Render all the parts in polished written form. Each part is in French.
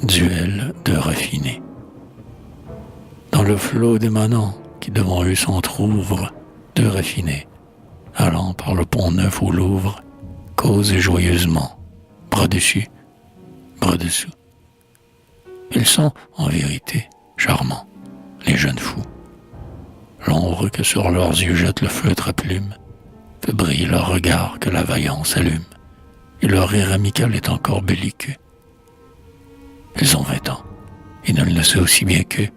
duel de raffinés. Dans le flot des manants qui devant eux s'entr'ouvrent, deux raffinés, allant par le pont neuf au Louvre, causent joyeusement, bras dessus, bras dessous. Ils sont, en vérité, charmants, les jeunes fous. L'ombre que sur leurs yeux jette le feutre à plumes fait briller leur regard que la vaillance allume, et leur rire amical est encore belliqueux. Ils ont 20 ans, et ne le sait aussi bien qu'eux,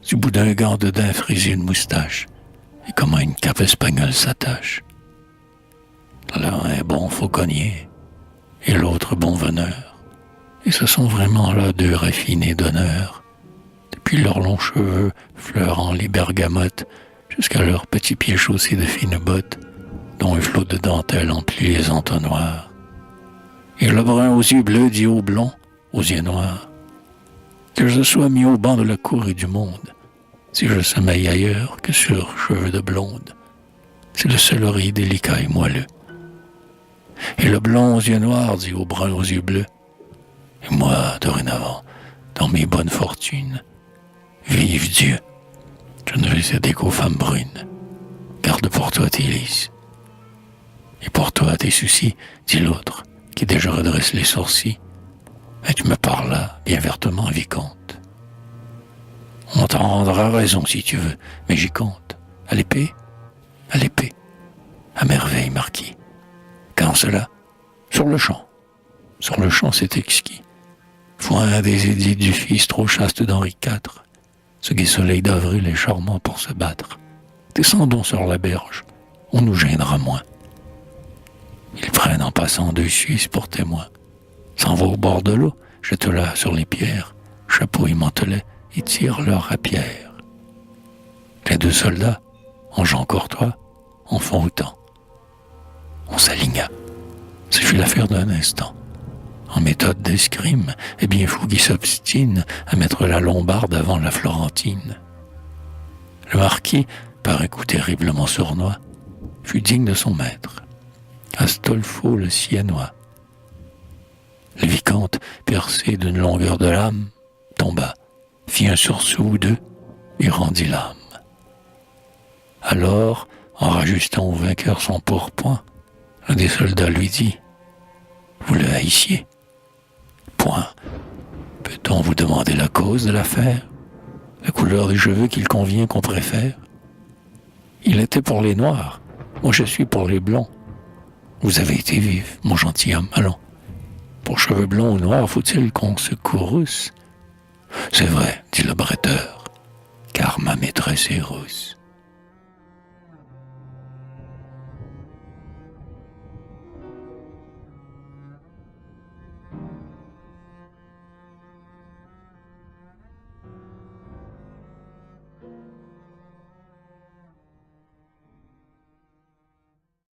du bout d'un gant de daim frisé une moustache, et comment une cape espagnole s'attache. L'un est bon fauconnier, et l'autre bon veneur, et ce sont vraiment là deux raffinés d'honneur, depuis leurs longs cheveux fleurant les bergamotes, jusqu'à leurs petits pieds chaussés de fines bottes, dont un flot de dentelle emplit les entonnoirs. Et le brun aux yeux bleus dit au blond, aux yeux noirs, que je sois mis au banc de la cour et du monde, si je sommeille ailleurs que sur cheveux de blonde, c'est le seul oreiller délicat et moelleux. Et le blond aux yeux noirs dit au brun aux yeux bleus, et moi, dorénavant, dans mes bonnes fortunes, vive Dieu, je ne vais céder qu'aux femmes brunes. Garde pour toi tes lys. Et pour toi tes soucis, dit l'autre, qui déjà redresse les sourcils. Et tu me parles là, bien vertement, vicomte. On t'en rendra raison si tu veux, mais j'y compte. À l'épée, à l'épée. À merveille, marquis. Quand cela, sur le champ. Sur le champ, c'est exquis. Foin des édits du fils trop chaste d'Henri IV. Ce gai soleil d'avril est charmant pour se battre. Descendons sur la berge, on nous gênera moins. Ils prennent en passant deux Suisses pour témoins. S'en va au bord de l'eau, jette-la sur les pierres, chapeau et mantelet, et tire leur rapière. Les deux soldats, en gens courtois, en font autant. On s'aligna. Ce fut l'affaire d'un instant. En méthode d'escrime, et bien fou qui s'obstine à mettre la lombarde avant la florentine. Le marquis, par un coup terriblement sournois, fut digne de son maître, Astolpho le Siennois. Le vicomte, percé d'une longueur de lame, tomba, fit un sursaut ou deux, et rendit l'âme. Alors, en rajustant au vainqueur son pourpoint, l'un des soldats lui dit « Vous le haïssiez ?» Point. Peut-on vous demander la cause de l'affaire? La couleur des cheveux qu'il convient qu'on préfère? Il était pour les noirs, moi je suis pour les blonds. Vous avez été vif, mon gentilhomme, allons. Pour cheveux blonds ou noirs, faut-il qu'on se courrouce? C'est vrai, dit le bretteur, car ma maîtresse est rousse.